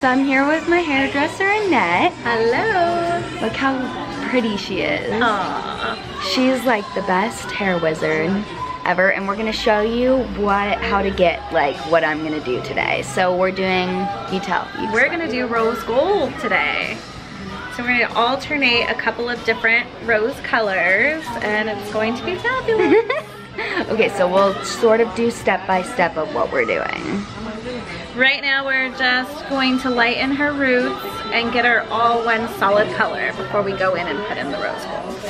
So I'm here with my hairdresser, Annette. Hello. Look how pretty she is. Aww. She's like the best hair wizard ever, and we're gonna show you how to get like what I'm gonna do today. So we're doing, We're gonna do rose gold today. So we're gonna alternate a couple of different rose colors, and it's going to be fabulous. Okay, so we'll sort of do step by step of what we're doing. Right now we're just going to lighten her roots and get her all one solid color before we go in and put in the rose gold.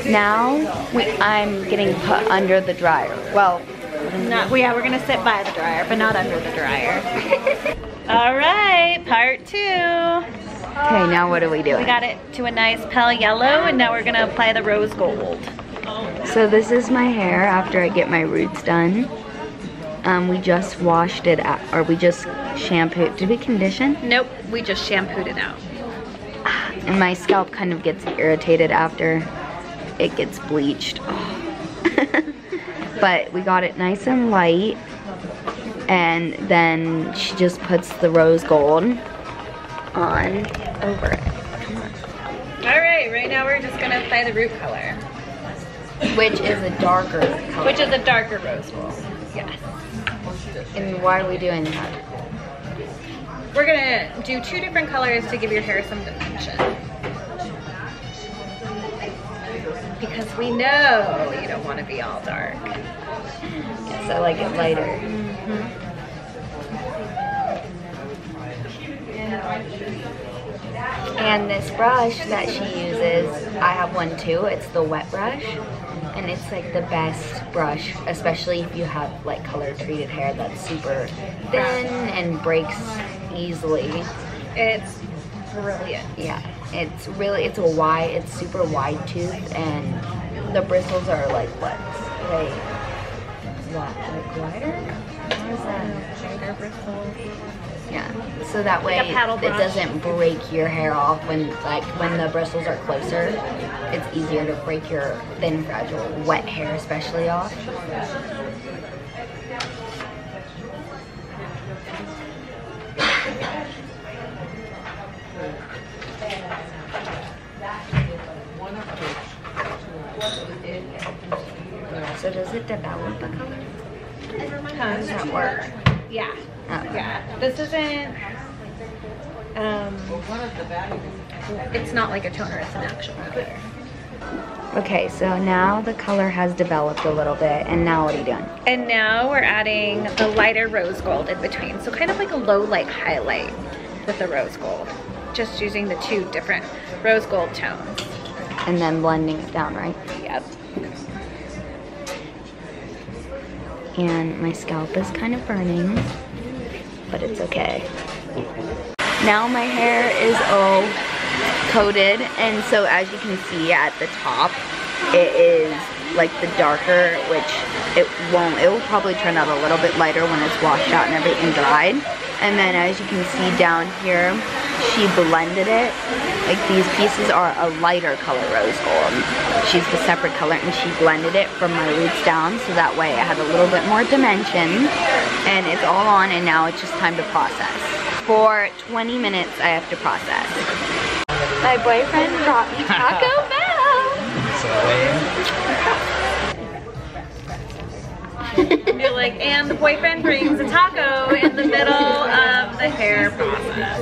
Now I'm getting put under the dryer. Well, we're gonna sit by the dryer, but not under the dryer. All right, part 2. Okay, now what are we doing? We got it to a nice pale yellow, and now we're gonna apply the rose gold. So this is my hair after I get my roots done. We just washed it out, or we just shampooed. Did we condition? Nope, we just shampooed it out. And my scalp kind of gets irritated after it gets bleached. Oh. But we got it nice and light, and then she just puts the rose gold on over it. Come on. All right now we're just gonna apply the root color, which is a darker color. which is a darker rose gold. Yes. And why are we doing that? We're gonna do 2 different colors to give your hair some dimension. Because we know you don't want to be all dark. Yes, I like it lighter. And this brush that she uses, I have one too. It's the wet brush. And it's like the best brush, especially if you have like color treated hair that's super thin and breaks easily. It's brilliant. Yeah, it's super wide tooth, and the bristles are like what? Like wider? What is that? Wider bristles. Yeah, so that way Like a paddle it brush. doesn't break your hair off when the bristles are closer. It's easier to break your thin, fragile, wet hair especially off. So does it develop a color? How does that work? Yeah. Oh. Yeah. This isn't, it's not like a toner, it's an actual color. Okay, so now the color has developed a little bit, and now what are you doing? And now we're adding the lighter rose gold in between. So kind of like a low light highlight with the rose gold. Just using the 2 different rose gold tones. And then blending it down, right? Yep. And my scalp is kind of burning, but it's okay. Now my hair is all coated, and so as you can see at the top, it is like the darker, which it will probably turn out a little bit lighter when it's washed out and everything dried. And then as you can see down here, she blended it. Like these pieces are a lighter color rose gold. She's the separate color, and she blended it from my roots down, so that way it had a little bit more dimension. And it's all on, and now it's just time to process. For 20 minutes I have to process. My boyfriend brought me Taco Bell. You're like, and the boyfriend brings a taco in the middle of the hair process.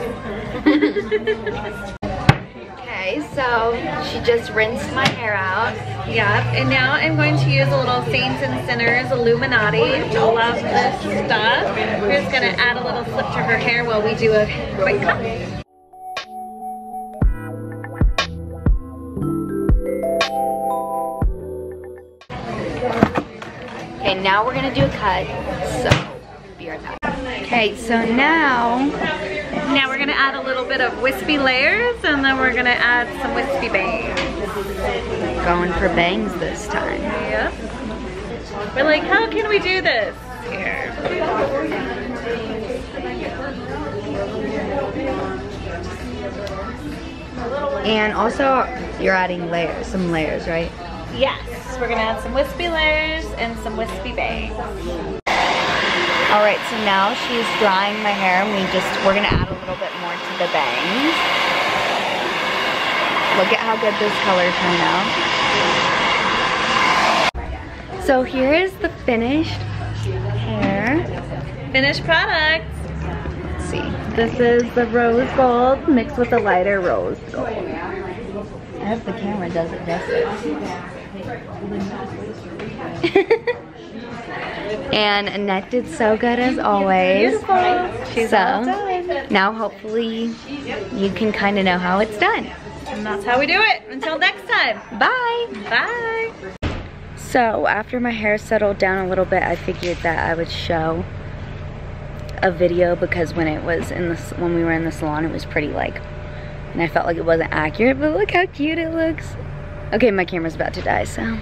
Okay, so she just rinsed my hair out. Yep, and now I'm going to use a little Saints and Sinners Illuminati. Love this stuff. We're just gonna add a little slip to her hair while we do a quick cut. Okay, now we're gonna do a cut, so be right back. Okay, so now Now we're gonna add a little bit of wispy layers, and then we're gonna add some wispy bangs. Going for bangs this time. Yep. We're like, how can we do this? Here. And also, you're adding layers, some layers, right? Yes, we're gonna add some wispy layers and some wispy bangs. All right, so now she's drying my hair, and we're gonna add a little bit more to the bangs. Look at how good this color turned out. So here is the finished hair. Finished product. Let's see. This is the rose gold mixed with the lighter rose gold. I hope the camera does it justice. And Annette did so good as always. Beautiful. She's all done. Now hopefully you can kind of know how it's done. And that's how we do it. Until next time. Bye. Bye. So after my hair settled down a little bit, I figured that I would show a video, because when we were in the salon, it was pretty and I felt like it wasn't accurate, but look how cute it looks. Okay, my camera's about to die, so.